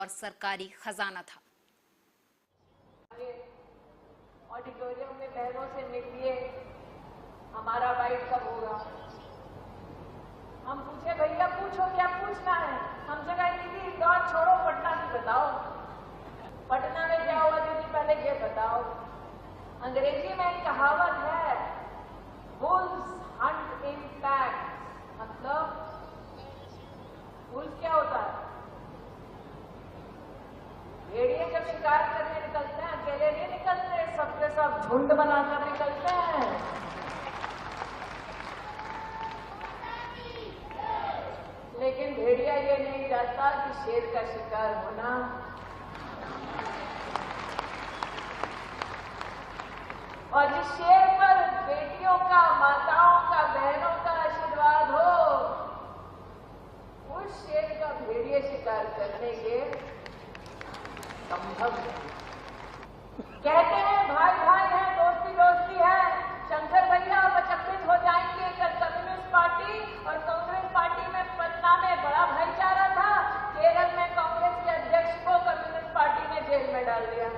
और सरकारी खजाना था। ऑडिटोरियम में बहनों से मिलिए, हमारा बाइट कब होगा। हम पूछे भैया पूछो क्या पूछना है, हमसे कहा दीदी इंदौर छोड़ो पटना की बताओ, पटना में क्या हुआ दीदी पहले ये बताओ। अंग्रेजी में एक कहावत है, बुल्स हंट इन पैक्स, मतलब बुल्स क्या होता है, भेड़िए जब शिकार करने निकलते हैं अकेले नहीं निकलते, सबके सब झुंड बनाकर निकलते हैं। लेकिन भेड़िया ये नहीं जानता कि शेर का शिकार होना और जिस शेर पर बेटियों का, माताओं का, बहनों का आशीर्वाद हो, उस शेर का भेड़िए शिकार करने के संभव है। कहते हैं भाई भाई है, दोस्ती दोस्ती है। शंकर भैया अचंभित हो जाएंगे कि कम्युनिस्ट पार्टी और कांग्रेस पार्टी में पटना में बड़ा भाईचारा था, केरल में कांग्रेस के अध्यक्ष को कम्युनिस्ट पार्टी ने जेल में डाल दिया।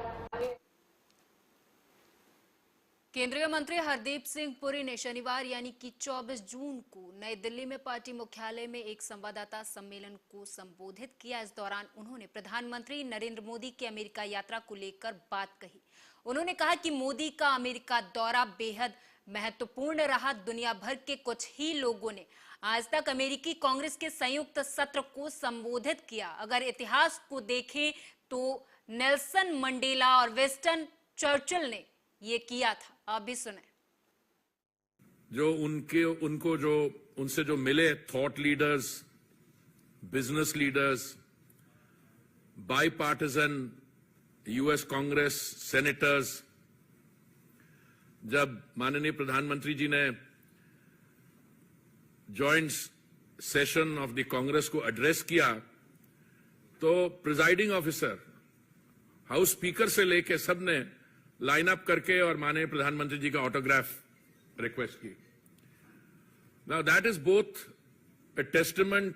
केंद्रीय मंत्री हरदीप सिंह पुरी ने शनिवार यानी कि 24 जून को नई दिल्ली में पार्टी मुख्यालय में एक संवाददाता सम्मेलन को संबोधित किया। इस दौरान उन्होंने प्रधानमंत्री नरेंद्र मोदी की अमेरिका यात्रा को लेकर बात कही। उन्होंने कहा कि मोदी का अमेरिका दौरा बेहद महत्वपूर्ण रहा। दुनिया भर के कुछ ही लोगों ने आज तक अमेरिकी कांग्रेस के संयुक्त सत्र को संबोधित किया। अगर इतिहास को देखें तो नेल्सन मंडेला और विंस्टन चर्चिल ने ये किया था। आप भी सुने। जो उनसे जो मिले thought leaders, business leaders, by partisan US Congress senators, जब माननीय प्रधानमंत्री जी ने joint session of the Congress को एड्रेस किया तो प्रिजाइडिंग ऑफिसर, हाउस स्पीकर से लेके सबने लाइन अप करके और माननीय प्रधानमंत्री जी का ऑटोग्राफ रिक्वेस्ट की। Now that is both a testament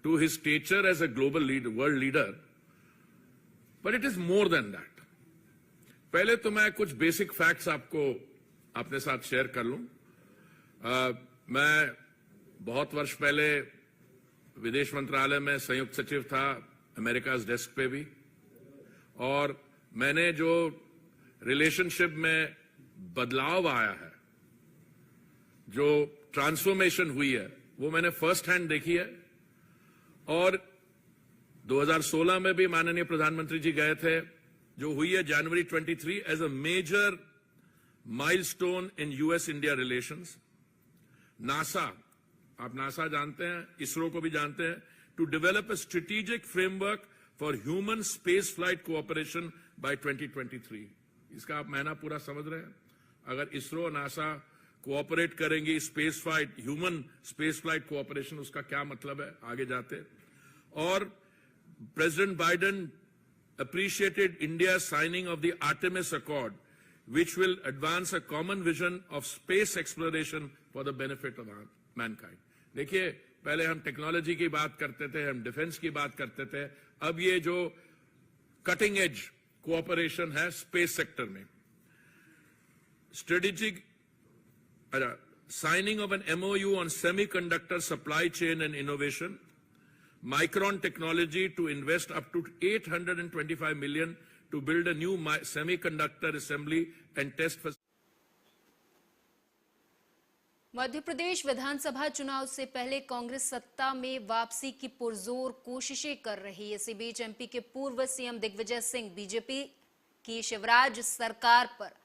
to his stature as a global leader, world leader, but it is more than that. पहले तो मैं कुछ बेसिक फैक्ट्स आपको अपने साथ शेयर कर लूं। मैं बहुत वर्ष पहले विदेश मंत्रालय में संयुक्त सचिव था, अमेरिका डेस्क पे भी, और मैंने जो रिलेशनशिप में बदलाव आया है, जो ट्रांसफॉर्मेशन हुई है, वो मैंने फर्स्ट हैंड देखी है। और 2016 में भी माननीय प्रधानमंत्री जी गए थे, जो हुई है January 23 as a major milestone in US India relations. NASA, आप नासा जानते हैं, इसरो को भी जानते हैं, to develop a strategic framework for human space flight cooperation by 2023। इसका आप महीना पूरा समझ रहे हैं। अगर इसरो और नासा कोऑपरेट करेंगे space flight, human space flight cooperation, उसका क्या मतलब है आगे जाते। और president Biden appreciated India's signing of the Artemis Accord, which will advance a common vision of space exploration for the benefit of mankind. देखिए, पहले हम टेक्नोलॉजी की बात करते थे, हम डिफेंस की बात करते थे, अब ये जो कटिंग एज कोऑपरेशन है स्पेस सेक्टर में, strategic signing of an MOU on semiconductor supply chain and innovation, Micron Technology to invest up to $825 million to build a new semiconductor assembly and test facility. Madhya Pradesh विधानसभा चुनाव से पहले कांग्रेस सत्ता में वापसी की पुरजोर कोशिशें कर रही है। इसी बीच एमपी के पूर्व सीएम दिग्विजय सिंह बीजेपी की शिवराज सरकार पर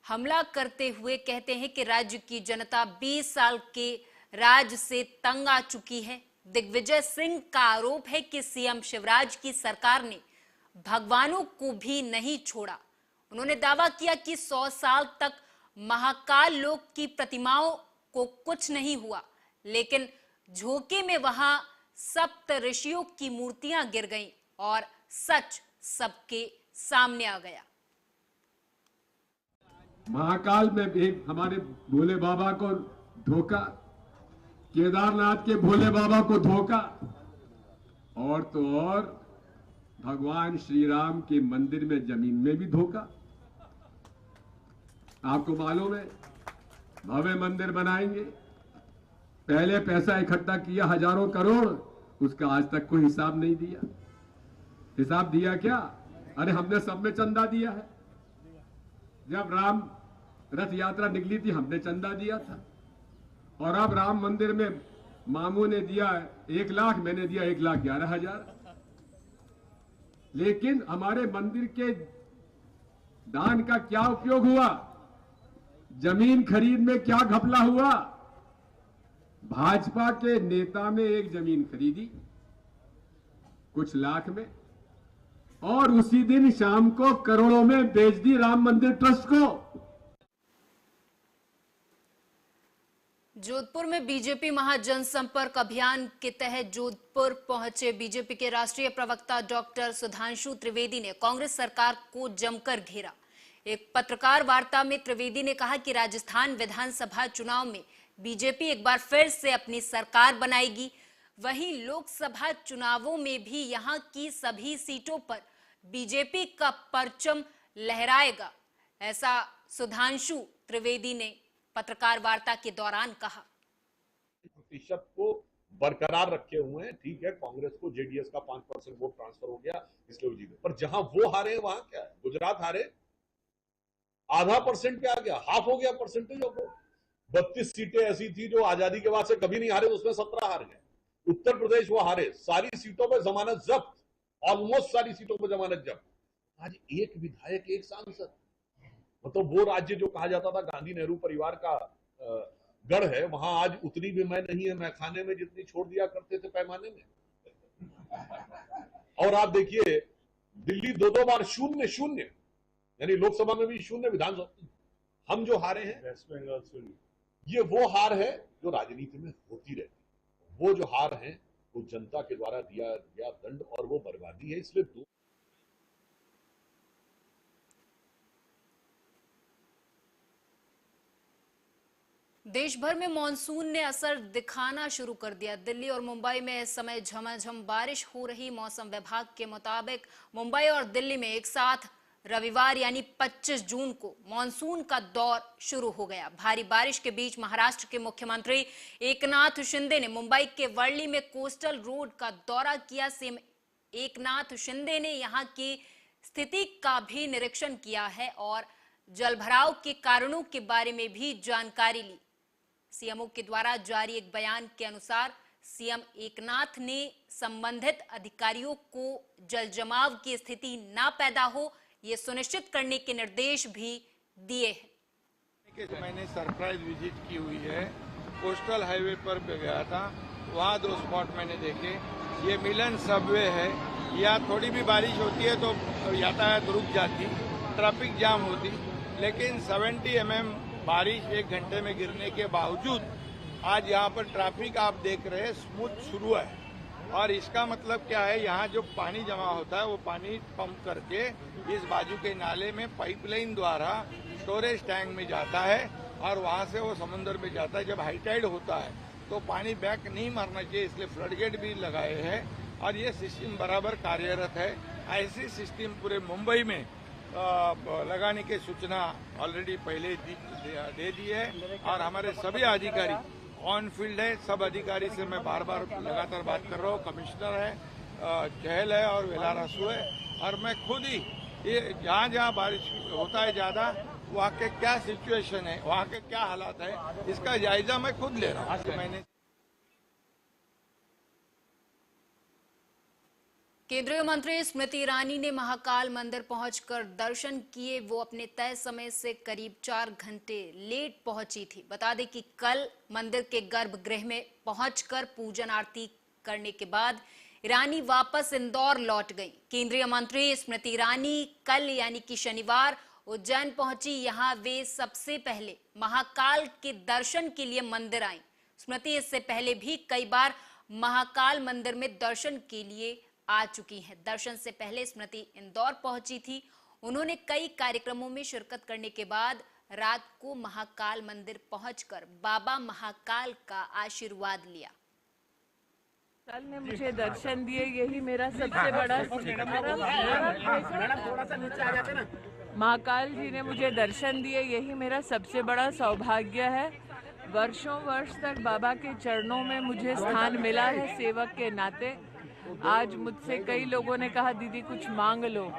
हमला करते हुए कहते हैं कि राज्य की जनता 20 साल के राज से तंग आ चुकी है। दिग्विजय सिंह का आरोप है कि सीएम शिवराज की सरकार ने भगवानों को भी नहीं छोड़ा। उन्होंने दावा किया कि 100 साल तक महाकाल लोक की प्रतिमाओं को कुछ नहीं हुआ, लेकिन झोंके में वहां सप्त ऋषियों की मूर्तियां गिर गईं और सच सबके सामने आ गया। महाकाल में भी हमारे भोले बाबा को धोखा, केदारनाथ के भोले बाबा को धोखा, और तो और भगवान श्री राम के मंदिर में जमीन में भी धोखा। आपको मालूम है, भव्य मंदिर बनाएंगे, पहले पैसा इकट्ठा किया हजारों करोड़, उसका आज तक कोई हिसाब नहीं दिया। हिसाब दिया क्या? अरे हमने सब में चंदा दिया है। जब राम रथ यात्रा निकली थी हमने चंदा दिया था, और अब राम मंदिर में मामू ने दिया 1 लाख, मैंने दिया 1,11,000। लेकिन हमारे मंदिर के दान का क्या उपयोग हुआ? जमीन खरीद में क्या घपला हुआ? भाजपा के नेता ने एक जमीन खरीदी कुछ लाख में, और उसी दिन शाम को करोड़ों में बेच दी राम मंदिर ट्रस्ट को। जोधपुर में बीजेपी महाजनसंपर्क अभियान के तहत जोधपुर पहुंचे बीजेपी के राष्ट्रीय प्रवक्ता डॉक्टर सुधांशु त्रिवेदी ने कांग्रेस सरकार को जमकर घेरा। एक पत्रकार वार्ता में त्रिवेदी ने कहा कि राजस्थान विधानसभा चुनाव में बीजेपी एक बार फिर से अपनी सरकार बनाएगी, वहीं लोकसभा चुनावों में भी यहां की सभी सीटों पर बीजेपी का परचम लहराएगा, ऐसा सुधांशु त्रिवेदी ने पत्रकार वार्ता के दौरान कहा। प्रतिशत को बरकरार रखे हुए हैं। ठीक है, कांग्रेस को जेडीएस का 5% वोट ट्रांसफर हो गया, इसलिए वो जीते, पर जहां वो हारे वहां क्या है? गुजरात हारे, आधा परसेंट पे आ गया, हाफ हो गया परसेंटेज ऑफ वोट। 32 सीटें ऐसी थी जो आजादी के बाद से कभी नहीं हारे, उसमें 17 हार गए। उत्तर प्रदेश वो हारे, सारी सीटों पर जमानत जब्त, ऑलमोस्ट सारी सीटों पर जमानत जब्त। आज एक विधायक एक सांसद, मतलब वो राज्य जो कहा जाता था गांधी नेहरू परिवार का गढ़ है, वहां आज उतनी भी मैं नहीं है, मैं खाने में जितनी छोड़ दिया करते थे पैमाने में। और आप देखिए दिल्ली 2 बार 0-0, यानी लोकसभा में भी 0, विधानसभा हम जो हारे हैं, वेस्ट बंगाल से, ये वो हार है जो राजनीति में होती रहती है। वो जो हार है वो जनता के द्वारा दिया गया दंड और वो बर्बादी है। इसलिए देश भर में मानसून ने असर दिखाना शुरू कर दिया। दिल्ली और मुंबई में इस समय झमाझम बारिश हो रही। मौसम विभाग के मुताबिक मुंबई और दिल्ली में एक साथ रविवार यानी 25 जून को मानसून का दौर शुरू हो गया। भारी बारिश के बीच महाराष्ट्र के मुख्यमंत्री एकनाथ शिंदे ने मुंबई के वर्ली में कोस्टल रोड का दौरा किया। सीएम एकनाथ शिंदे ने यहां की स्थिति का भी निरीक्षण किया है और जलभराव के कारणों के बारे में भी जानकारी ली। सीएमओ के द्वारा जारी एक बयान के अनुसार सीएम एकनाथ ने संबंधित अधिकारियों को जल जमाव की स्थिति न पैदा हो, ये सुनिश्चित करने के निर्देश भी दिए हैं। मैंने सरप्राइज विजिट की हुई है, कोस्टल हाईवे पर गया था, वहाँ 2 स्पॉट मैंने देखे। ये मिलन सबवे है, या थोड़ी भी बारिश होती है तो यातायात रुक जाती, ट्रैफिक जाम होती, लेकिन 70 mm बारिश 1 घंटे में गिरने के बावजूद आज यहाँ पर ट्रैफिक आप देख रहे हैं स्मूथ शुरू है। और इसका मतलब क्या है, यहाँ जो पानी जमा होता है वो पानी पंप करके इस बाजू के नाले में पाइपलाइन द्वारा स्टोरेज टैंक में जाता है और वहाँ से वो समुद्र में जाता है। जब हाई टाइड होता है तो पानी बैक नहीं मारना चाहिए, इसलिए फ्लड गेट भी लगाए हैं और ये सिस्टम बराबर कार्यरत है। ऐसी सिस्टम पूरे मुंबई में लगाने की सूचना ऑलरेडी पहले दे दी है और हमारे सभी अधिकारी ऑन फील्ड है। सब अधिकारी से मैं बार बार लगातार बात कर रहा हूँ। कमिश्नर है, चहल है और वेलारासू है, और मैं खुद ही ये जहाँ जहाँ बारिश होता है ज्यादा, वहाँ के क्या सिचुएशन है, वहाँ के क्या हालात है, इसका जायजा मैं खुद ले रहा हूँ। मैंने केंद्रीय मंत्री स्मृति ईरानी ने महाकाल मंदिर पहुंचकर दर्शन किए। वो अपने तय समय से करीब 4 घंटे लेट पहुंची थी। बता दें कि कल मंदिर के गर्भगृह में पहुंचकर पूजन आरती करने के बाद ईरानी वापस इंदौर लौट गई। केंद्रीय मंत्री स्मृति ईरानी कल यानी कि शनिवार उज्जैन पहुंची। यहां वे सबसे पहले महाकाल के दर्शन के लिए मंदिर आई। स्मृति इससे पहले भी कई बार महाकाल मंदिर में दर्शन के लिए आ चुकी हैं। दर्शन से पहले स्मृति इंदौर पहुंची थी। उन्होंने कई कार्यक्रमों में शिरकत करने के बाद रात को महाकाल मंदिर पहुंचकर बाबा महाकाल का आशीर्वाद लिया। कल ने मुझे दर्शन दिए, यही मेरा सबसे बड़ा महाकाल जी ने मुझे दर्शन दिए, यही मेरा सबसे बड़ा सौभाग्य है। वर्षों वर्ष तक बाबा के चरणों में मुझे स्थान मिला है सेवक के नाते। आज मुझसे कई लोगों ने कहा दीदी कुछ मांग लो,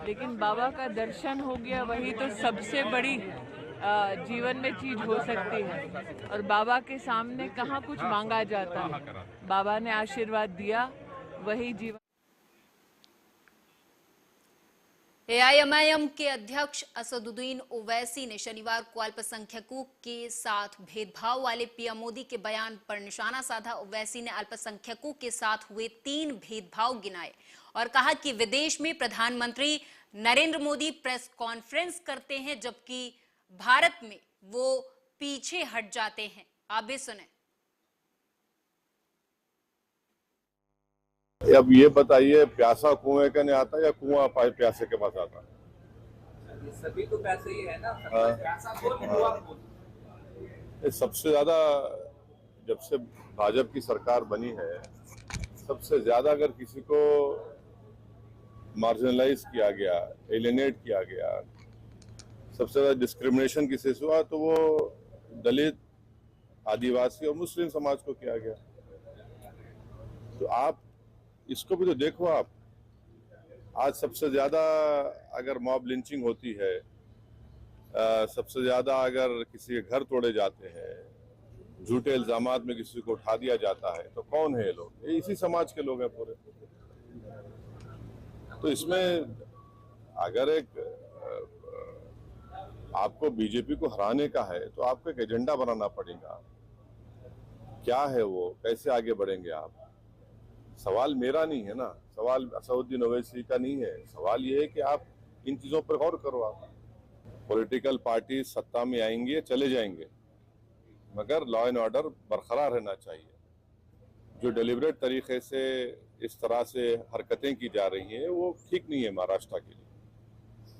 लेकिन बाबा का दर्शन हो गया, वही तो सबसे बड़ी जीवन में चीज हो सकती है। और बाबा के सामने कहाँ कुछ मांगा जाता है, बाबा ने आशीर्वाद दिया, वही जीवन। एआईएमआईएम के अध्यक्ष असदुद्दीन ओवैसी ने शनिवार को अल्पसंख्यकों के साथ भेदभाव वाले पीएम मोदी के बयान पर निशाना साधा। ओवैसी ने अल्पसंख्यकों के साथ हुए 3 भेदभाव गिनाए और कहा कि विदेश में प्रधानमंत्री नरेंद्र मोदी प्रेस कॉन्फ्रेंस करते हैं, जबकि भारत में वो पीछे हट जाते हैं। आप भी सुने। अब ये बताइए, प्यासा कुएं का नहीं आता या कुआं प्यासे के पास आता? सभी तो पैसे ही है ना। सबसे ज्यादा जब से भाजपा की सरकार बनी है, सबसे ज्यादा अगर किसी को मार्जिनलाइज किया गया, एलिनेट किया गया, सबसे ज्यादा डिस्क्रिमिनेशन किसी से हुआ तो वो दलित, आदिवासी और मुस्लिम समाज को किया गया। तो आप इसको भी तो देखो। आप आज सबसे ज्यादा अगर मॉब लिंचिंग होती है, सबसे ज्यादा अगर किसी के घर तोड़े जाते हैं, झूठे इल्जामात में किसी को उठा दिया जाता है, तो कौन है ये लोग? ये इसी समाज के लोग हैं पूरे। तो इसमें अगर एक आपको बीजेपी को हराने का है तो आपको एक एजेंडा बनाना पड़ेगा। क्या है वो, कैसे आगे बढ़ेंगे आप? सवाल मेरा नहीं है ना, सवाल असदुद्दीन ओवैसी का नहीं है। सवाल ये है कि आप इन चीजों पर गौर करो। आप पॉलिटिकल पार्टी सत्ता में आएंगे, चले जाएंगे, मगर लॉ एंड ऑर्डर बरकरार रहना चाहिए। जो डेलिब्रेट तरीके से इस तरह से हरकतें की जा रही हैं वो ठीक नहीं है महाराष्ट्र के लिए।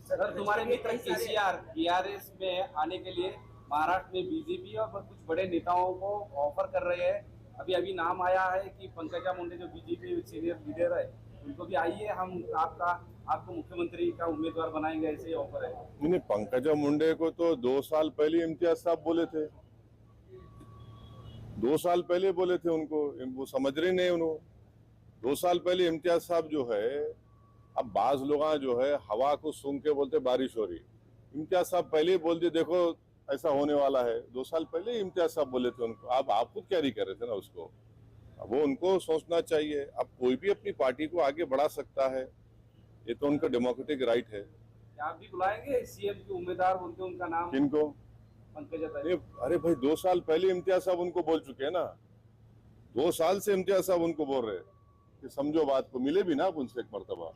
सर, तुम्हारे मित्र केसीआर टीआरएस में आने के लिए महाराष्ट्र में बीजेपी और कुछ बड़े नेताओं को ऑफर कर रहे हैं। अभी नाम आया है कि पंकजा मुंडे जो बीजेपी सीनियर लीडर है, उनको भी आइए हम आपको मुख्यमंत्री का उम्मीदवार बनाएंगे, ऐसे ऑफर है। नहीं, पंकजा मुंडे को तो 2 साल पहले इम्तियाज साहब बोले थे। 2 साल पहले बोले थे उनको, वो समझ रहे नहीं उन्होंने। 2 साल पहले इम्तियाज साहब जो है, अब बाज लोग जो है हवा को सूंघ के बोलते बारिश हो रही। इम्तियाज साहब पहले ही बोल दिए देखो ऐसा होने वाला है। 2 साल पहले इम्तियाज साहब बोले थे उनको। अब आप खुद कैरी कर रहे थे ना उसको। अब वो उनको सोचना चाहिए। अब कोई भी अपनी पार्टी को आगे बढ़ा सकता है, ये तो उनका डेमोक्रेटिक राइट है। आप भी बुलाएंगे सीएम के उम्मीदवार बोलते उनका नाम? किनको? पंकजा। अरे भाई 2 साल पहले इम्तियाज साहब उनको बोल चुके हैं ना। 2 साल से इम्तियाज साहब उनको बोल रहे कि समझो बात को, मिले भी ना आप उनसे एक मर्तबा।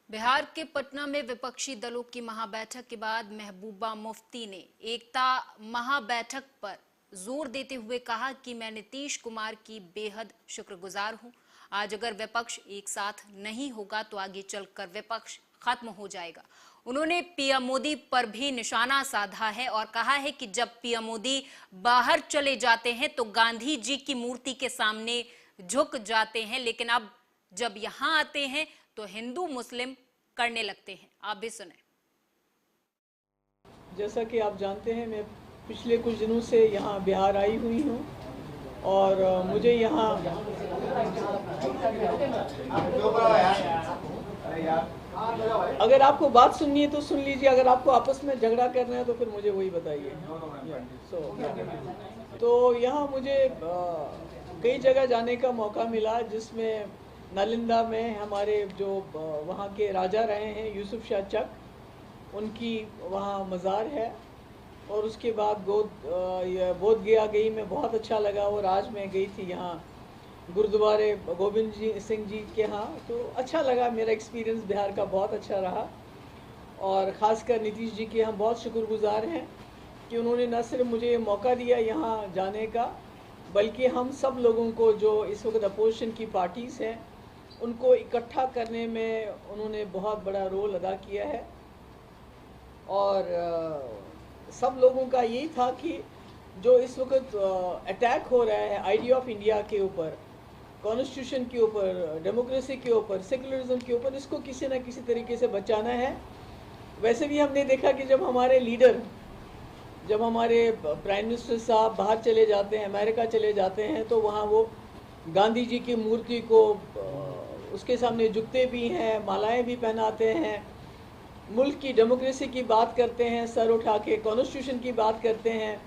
बिहार के पटना में विपक्षी दलों की महाबैठक के बाद महबूबा मुफ्ती ने एकता महाबैठक पर जोर देते हुए कहा कि मैं नीतीश कुमार की बेहद शुक्रगुजार हूं। आज अगर विपक्ष एक साथ नहीं होगा तो आगे चलकर विपक्ष खत्म हो जाएगा। उन्होंने पीएम मोदी पर भी निशाना साधा है और कहा है कि जब पीएम मोदी बाहर चले जाते हैं तो गांधी जी की मूर्ति के सामने झुक जाते हैं, लेकिन अब जब यहां आते हैं तो हिंदू मुस्लिम करने लगते हैं। आप भी सुने। जैसा कि आप जानते हैं, मैं पिछले कुछ दिनों से यहाँ बिहार आई हुई हूँ और मुझे यहाँ अगर आपको बात सुननी है तो सुन लीजिए, अगर आपको आपस में झगड़ा करना है तो फिर मुझे वही बताइए। तो यहाँ मुझे कई जगह जाने का मौका मिला, जिसमें नालंदा में हमारे जो वहाँ के राजा रहे हैं यूसुफ शाह चक, उनकी वहाँ मज़ार है। और उसके बाद बोध गया गई, मैं बहुत अच्छा लगा। और आज मैं गई थी यहाँ गुरुद्वारे गोविंद सिंह जी के यहाँ, तो अच्छा लगा। मेरा एक्सपीरियंस बिहार का बहुत अच्छा रहा और ख़ासकर नीतीश जी के हम बहुत शुक्रगुजार हैं कि उन्होंने न सिर्फ मुझे मौका दिया यहाँ जाने का, बल्कि हम सब लोगों को जो इस वक्त अपोजिशन की पार्टीज़ हैं उनको इकट्ठा करने में उन्होंने बहुत बड़ा रोल अदा किया है। और सब लोगों का यही था कि जो इस वक्त अटैक हो रहा है आइडिया ऑफ इंडिया के ऊपर, कॉन्स्टिट्यूशन के ऊपर, डेमोक्रेसी के ऊपर, सेकुलरिज्म के ऊपर, इसको किसी न किसी तरीके से बचाना है। वैसे भी हमने देखा कि जब हमारे लीडर, जब हमारे प्राइम मिनिस्टर साहब बाहर चले जाते हैं, अमेरिका चले जाते हैं, तो वहाँ वो गांधी जी की मूर्ति को उसके सामने झुकते भी हैं, मालाएं भी पहनाते हैं, मुल्क की डेमोक्रेसी की बात करते हैं, सर उठा के कॉन्स्टिट्यूशन की बात करते हैं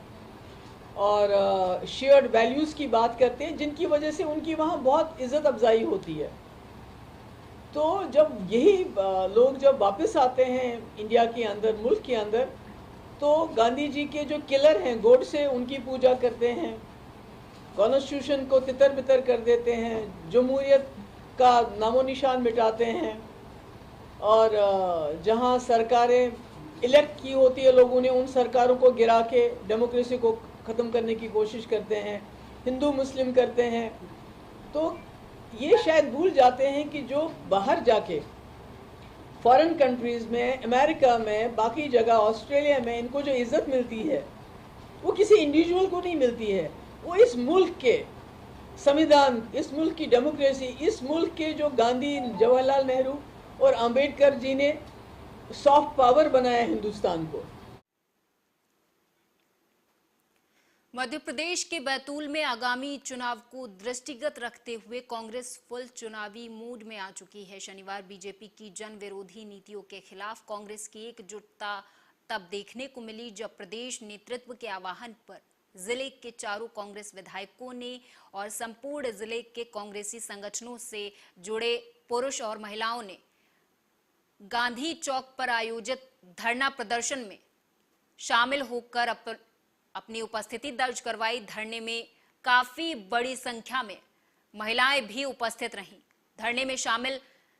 और शेयर्ड वैल्यूज़ की बात करते हैं, जिनकी वजह से उनकी वहाँ बहुत इज़्ज़त अफजाई होती है। तो जब यही लोग जब वापस आते हैं इंडिया के अंदर, मुल्क के अंदर, तो गांधी जी के जो किलर हैं गोडसे, उनकी पूजा करते हैं, कॉन्स्टिट्यूशन को तितर बितर कर देते हैं, जमहूरियत का नामो निशान मिटाते हैं और जहां सरकारें इलेक्ट की होती है लोगों ने, उन सरकारों को गिरा के डेमोक्रेसी को ख़त्म करने की कोशिश करते हैं, हिंदू मुस्लिम करते हैं। तो ये शायद भूल जाते हैं कि जो बाहर जाके फॉरेन कंट्रीज़ में, अमेरिका में, बाकी जगह, ऑस्ट्रेलिया में इनको जो इज़्ज़त मिलती है वो किसी इंडिविजुअल को नहीं मिलती है, वो इस मुल्क के संविधान, इस मुल्क की डेमोक्रेसी, इस मुल्क के जो गांधी, जवाहरलाल नेहरू और अंबेडकर जी ने सॉफ्ट पावर बनाया हिंदुस्तान को। मध्य प्रदेश के बैतूल में आगामी चुनाव को दृष्टिगत रखते हुए कांग्रेस फुल चुनावी मूड में आ चुकी है। शनिवार बीजेपी की जन विरोधी नीतियों के खिलाफ कांग्रेस की एकजुटता तब देखने को मिली जब प्रदेश नेतृत्व के आह्वान पर जिले के चारों कांग्रेस विधायकों ने और संपूर्ण जिले के कांग्रेसी संगठनों से जुड़े पुरुष और महिलाओं ने गांधी चौक पर आयोजित धरना प्रदर्शन में शामिल होकर अपनी उपस्थिति दर्ज करवाई। धरने में काफी बड़ी संख्या में महिलाएं भी उपस्थित रहीं। धरने में शामिल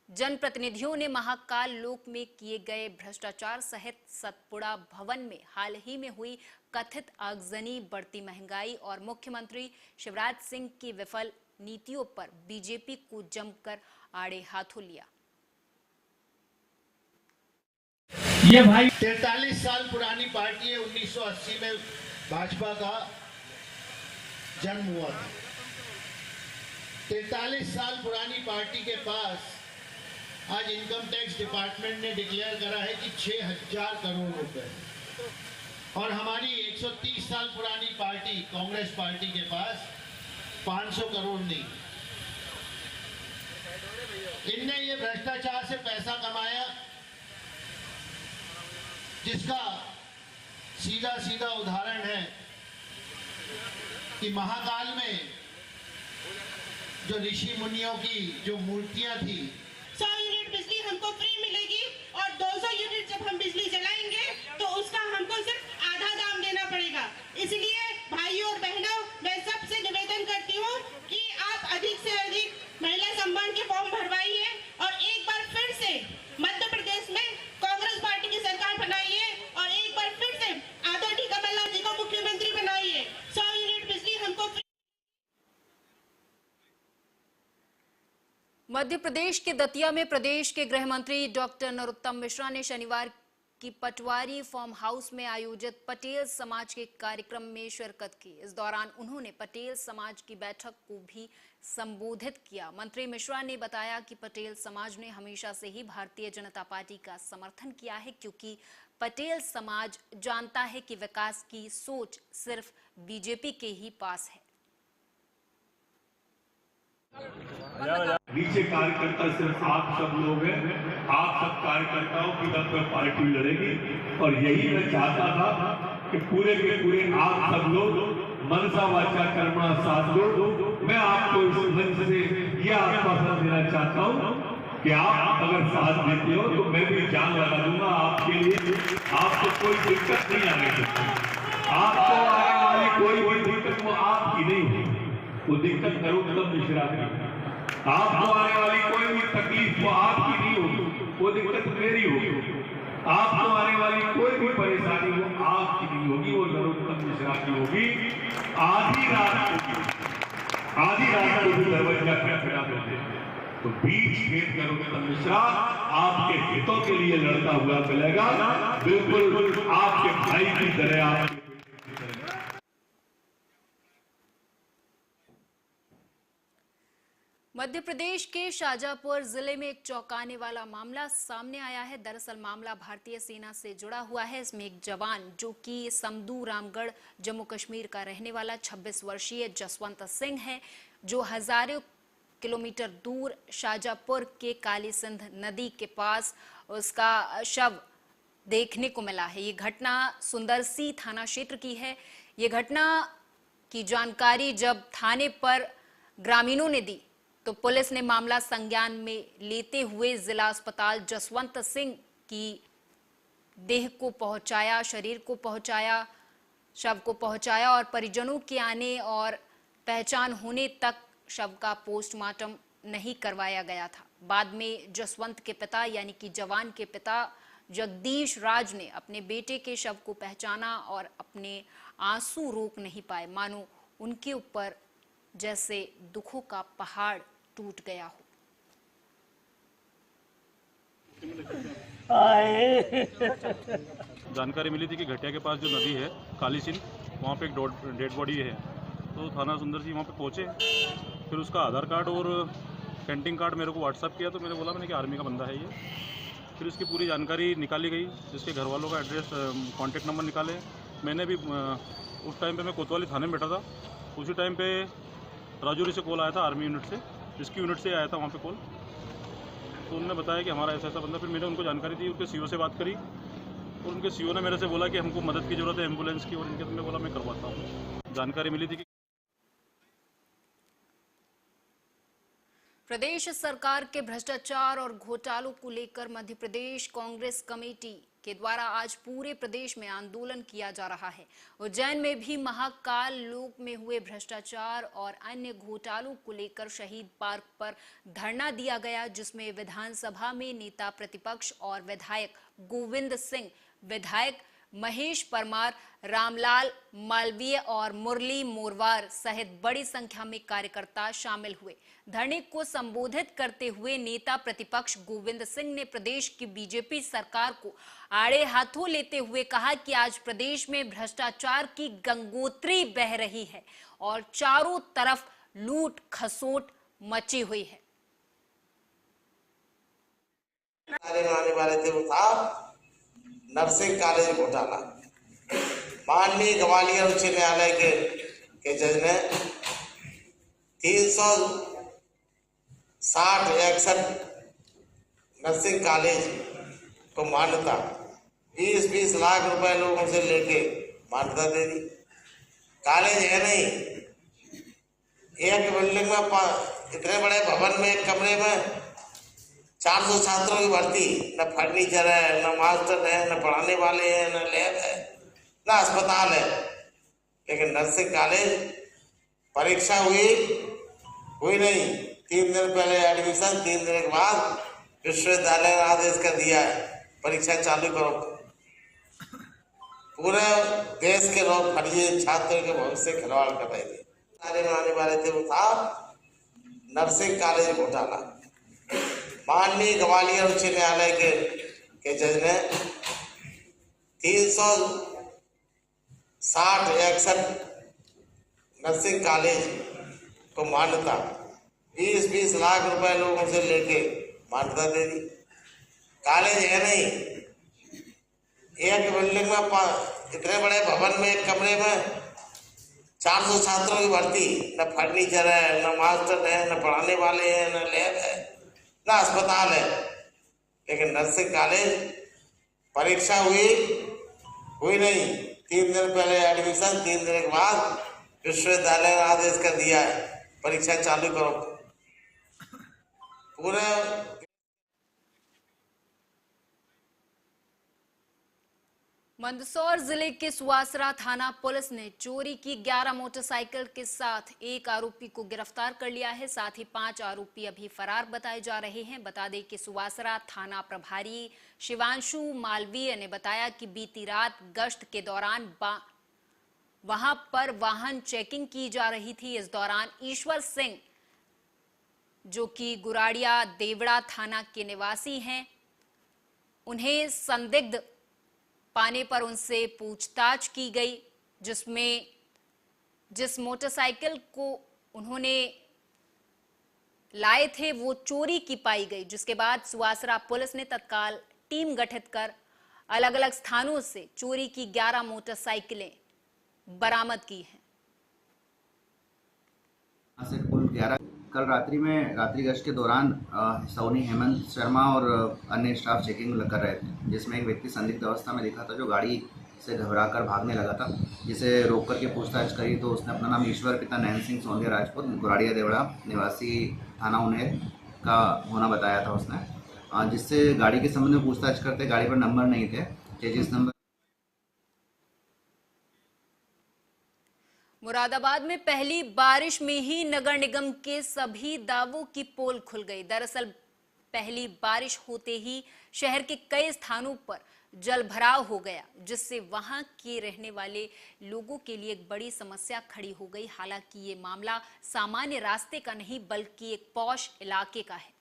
जनप्रतिनिधियों ने महाकाल लोक में किए गए भ्रष्टाचार सहित सतपुड़ा भवन में हाल ही में हुई कथित आगजनी, बढ़ती महंगाई और मुख्यमंत्री शिवराज सिंह की विफल नीतियों पर बीजेपी को जमकर आड़े हाथों लिया। ये भाई 43 साल पुरानी पार्टी है। 1980 में भाजपा का जन्म हुआ था। 43 साल पुरानी पार्टी के पास आज इनकम टैक्स डिपार्टमेंट ने डिक्लेयर करा है कि 6000 करोड़ रुपए, और हमारी 130 साल पुरानी पार्टी कांग्रेस पार्टी के पास 500 करोड़ नहीं। इनने ये भ्रष्टाचार से पैसा कमाया जिसका सीधा सीधा उदाहरण है कि महाकाल में जो ऋषि मुनियों की जो मूर्तियां थी, 100 यूनिट बिजली हमको फ्री मिलेगी और 200 यूनिट जब हम बिजली जलाएंगे तो उसका हमको सिर्फ आधा दाम देना पड़ेगा। इसलिए भाइयों और बहनों, मैं सबसे निवेदन करती हूँ कि आप अधिक से अधिक महिला सम्मान के फॉर्म भरवाइए और एक बार फिर से मध्य प्रदेश में कांग्रेस पार्टी की सरकार बनाइए और एक बार फिर से आदरणीय कमलनाथ जी को मुख्यमंत्री बनाइए। 100 यूनिट बिजली हमको फ्री। मध्य प्रदेश के दतिया में प्रदेश के गृह मंत्री डॉक्टर नरोत्तम मिश्रा ने शनिवार की पटवारी फार्म हाउस में आयोजित पटेल समाज के कार्यक्रम में शिरकत की। इस दौरान उन्होंने पटेल समाज की बैठक को भी संबोधित किया। मंत्री मिश्रा ने बताया कि पटेल समाज ने हमेशा से ही भारतीय जनता पार्टी का समर्थन किया है, क्योंकि पटेल समाज जानता है कि विकास की सोच सिर्फ बीजेपी के ही पास है। नीचे कार्यकर्ता सिर्फ आप सब लोग हैं। आप सब कार्यकर्ताओं की दम पर पार्टी लड़ेगी और यही मैं चाहता था कि पूरे के पूरे आप सब लोग मनसा वाचा कर्मणा साथ दो। मैं आपको इस मंच से यह आश्वासन देना चाहता हूं कि आप अगर साथ देते हो तो मैं भी जान लगा दूंगा आपके लिए। आपको कोई दिक्कत नहीं आने सकती। आपको आने वाली कोई दिक्कत वो आपकी नहीं होगी, वो दिक्कत नरोत्तम मिश्रा की। आपको आने वाली कोई भी तकलीफ वो आपकी नहीं होगी, वो दिक्कत मेरी होगी। आपको आने वाली कोई भी परेशानी वो आपकी नहीं होगी, वो नरोत्तम मिश्रा की होगी। आधी रात को भी दरवाजा खटखटा देते तो बीच खेत नरोत्तम मिश्रा आपके हितों के लिए लड़ता हुआ मिलेगा, बिल्कुल आपके भाई की तरह। मध्य प्रदेश के शाजापुर जिले में एक चौंकाने वाला मामला सामने आया है। दरअसल मामला भारतीय सेना से जुड़ा हुआ है। इसमें एक जवान जो कि समदू रामगढ़ जम्मू कश्मीर का रहने वाला 26 वर्षीय जसवंत सिंह है, जो हजारों किलोमीटर दूर शाजापुर के काली सिंध नदी के पास उसका शव देखने को मिला है। ये घटना सुंदरसी थाना क्षेत्र की है। ये घटना की जानकारी जब थाने पर ग्रामीणों ने दी तो पुलिस ने मामला संज्ञान में लेते हुए जिला अस्पताल जसवंत सिंह की देह को पहुंचाया, शरीर को पहुंचाया, शव को पहुंचाया और परिजनों के आने और पहचान होने तक शव का पोस्टमार्टम नहीं करवाया गया था। बाद में जसवंत के पिता यानी कि जवान के पिता जगदीश राज ने अपने बेटे के शव को पहचाना और अपने आंसू रोक नहीं पाए, मानो उनके ऊपर जैसे दुखों का पहाड़ टूट गया हो। जानकारी मिली थी कि घटिया के पास जो नदी है काली सिंध, वहाँ पे एक डेड बॉडी है। तो थाना सुंदर जी वहाँ पे पहुँचे, फिर उसका आधार कार्ड और कैंटिंग कार्ड मेरे को व्हाट्सअप किया, तो मैंने बोला मैंने कि आर्मी का बंदा है ये। फिर उसकी पूरी जानकारी निकाली गई, जिसके घर वालों का एड्रेस, कॉन्टैक्ट नंबर निकाले। मैंने भी उस टाइम पे मैं कोतवाली थाने में बैठा था, उसी टाइम पे राजौरी से कॉल आया था आर्मी यूनिट से, इसकी यूनिट से आया था वहाँ पे कॉल। तो उन्होंने बताया कि हमारा ऐसा ऐसा बंदा। फिर मैंने उनको जानकारी दी, उनके सीओ से बात करी और उनके सीओ ने मेरे से बोला कि हमको मदद की ज़रूरत है एम्बुलेंस की, और इनके तो मैं बोला मैं करवाता हूँ। जानकारी मिली थी कि प्रदेश सरकार के भ्रष्टाचार और घोटालों को लेकर मध्य प्रदेश कांग्रेस कमेटी के द्वारा आज पूरे प्रदेश में आंदोलन किया जा रहा है। उज्जैन में भी महाकाल लोक में हुए भ्रष्टाचार और अन्य घोटालों को लेकर शहीद पार्क पर धरना दिया गया, जिसमें विधानसभा में नेता प्रतिपक्ष और विधायक गोविंद सिंह, विधायक महेश परमार, रामलाल मालवीय और मुरली मोरवार सहित बड़ी संख्या में कार्यकर्ता शामिल हुए। धरने को संबोधित करते हुए नेता प्रतिपक्ष गोविंद सिंह ने प्रदेश की बीजेपी सरकार को आड़े हाथों लेते हुए कहा कि आज प्रदेश में भ्रष्टाचार की गंगोत्री बह रही है और चारों तरफ लूट खसोट मची हुई है। आने वाले थे वो था नर्सिंग कॉलेज घोटाला। माननीय ग्वालियर उच्च न्यायालय के जज ने 360-61 नर्सिंग कॉलेज को मान्यता 20-20 लाख रुपए लोगों से लेके मान्यता दे दी। कॉलेज है नहीं, एक बिल्डिंग में इतने बड़े भवन में एक कमरे में 400 छात्रों की भर्ती, न फर्नीचर है, न मास्टर है, न पढ़ाने वाले हैं, न लैब है, न अस्पताल है। लेकिन नर्सिंग कॉलेज परीक्षा हुई नहीं, 3 दिन पहले एडमिशन, 3 दिन के बाद विश्वविद्यालय ने आदेश कर दिया है परीक्षा चालू करो। पूरे देश के लोग फर्जी छात्रों के भविष्य से खिलवाड़ कर रहे थे। आने वाले थे वो था नर्सिंग कॉलेज घोटाला। माननीय ग्वालियर उच्च न्यायालय के जज ने 360-61 नर्सिंग कॉलेज को मान्यता 20-20 लाख रुपए लोगों से लेके मान्यता दे दी। कॉलेज है नहीं, एक बिल्डिंग में इतने बड़े भवन में एक कमरे में 400 छात्रों की भर्ती, न फर्नीचर है, न मास्टर है, न पढ़ाने वाले हैं, न लैब है, ना अस्पताल है। लेकिन नर्सिंग कॉलेज परीक्षा हुई नहीं, 3 दिन पहले एडमिशन, 3 दिन के बाद विश्वविद्यालय ने आदेश कर दिया है परीक्षा चालू करो। पूरे मंदसौर जिले के सुवासरा थाना पुलिस ने चोरी की 11 मोटरसाइकिल के साथ एक आरोपी को गिरफ्तार कर लिया है। साथ ही 5 आरोपी अभी फरार बताए जा रहे हैं। बता दें कि सुवासरा थाना प्रभारी शिवांशु मालवीय ने बताया कि बीती रात गश्त के दौरान वहां पर वाहन चेकिंग की जा रही थी। इस दौरान ईश्वर सिंह, जो कि गुराड़िया देवड़ा थाना के निवासी हैं, उन्हें संदिग्ध पाने पर उनसे पूछताछ की गई, जिस मोटरसाइकिल को उन्होंने लाए थे वो चोरी की पाई गई, जिसके बाद सुवासरा पुलिस ने तत्काल टीम गठित कर अलग अलग स्थानों से चोरी की 11 मोटरसाइकिलें बरामद की हैं। से कुल 11 कल रात्रि गश्त के दौरान सौनी हेमंत शर्मा और अन्य स्टाफ चेकिंग कर रहे थे, जिसमें एक व्यक्ति संदिग्ध अवस्था में दिखा था जो गाड़ी से घबराकर भागने लगा था। जिसे रोक करके पूछताछ करी तो उसने अपना नाम ईश्वर पिता नैन सिंह सोंधिया राजपूत गुराड़िया देवड़ा निवासी थाना उन्हेर का होना बताया था उसने, जिससे गाड़ी के संबंध में पूछताछ करते गाड़ी पर नंबर नहीं थे, चेजिस नंबर। मुरादाबाद में पहली बारिश में ही नगर निगम के सभी दावों की पोल खुल गई। दरअसल पहली बारिश होते ही शहर के कई स्थानों पर जल भराव हो गया, जिससे वहां के रहने वाले लोगों के लिए एक बड़ी समस्या खड़ी हो गई। हालांकि ये मामला सामान्य रास्ते का नहीं बल्कि एक पॉश इलाके का है।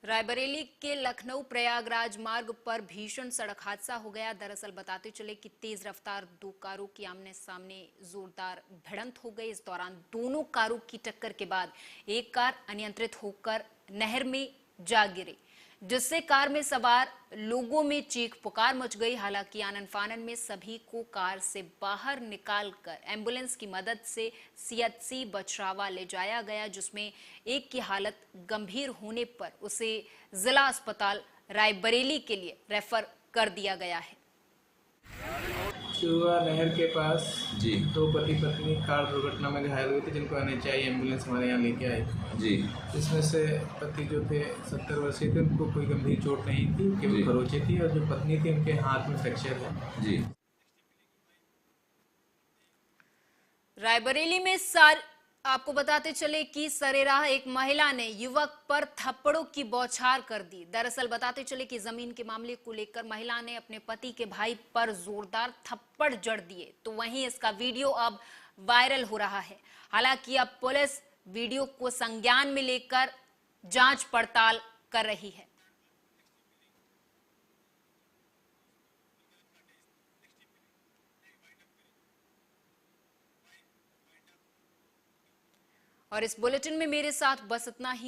रायबरेली के लखनऊ प्रयागराज मार्ग पर भीषण सड़क हादसा हो गया। दरअसल बताते चले कि तेज रफ्तार दो कारों की आमने सामने जोरदार भिड़ंत हो गई। इस दौरान दोनों कारों की टक्कर के बाद एक कार अनियंत्रित होकर नहर में जा गिरी, जिससे कार में सवार लोगों में चीख पुकार मच गई। हालांकि आनन फानन में सभी को कार से बाहर निकालकर एम्बुलेंस की मदद से सीएचसी बछरावा ले जाया गया, जिसमें एक की हालत गंभीर होने पर उसे जिला अस्पताल रायबरेली के लिए रेफर कर दिया गया है। चुआ नहर के पास जी दो पति पत्नी कार दुर्घटना में घायल हुए थे, जिनको NHI एम्बुलेंस हमारे यहाँ लेके आए थे जी। इसमें से पति जो थे 70 वर्षीय थे, उनको कोई गंभीर चोट नहीं थी, केवल खरोंचे थी, और जो पत्नी थी उनके हाथ में फ्रैक्चर है जी। रायबरेली में आपको बताते चले कि सरेराह एक महिला ने युवक पर थप्पड़ों की बौछार कर दी। दरअसल बताते चले कि जमीन के मामले को लेकर महिला ने अपने पति के भाई पर जोरदार थप्पड़ जड़ दिए, तो वहीं इसका वीडियो अब वायरल हो रहा है। हालांकि अब पुलिस वीडियो को संज्ञान में लेकर जांच पड़ताल कर रही है। और इस बुलेटिन में मेरे साथ बस इतना ही।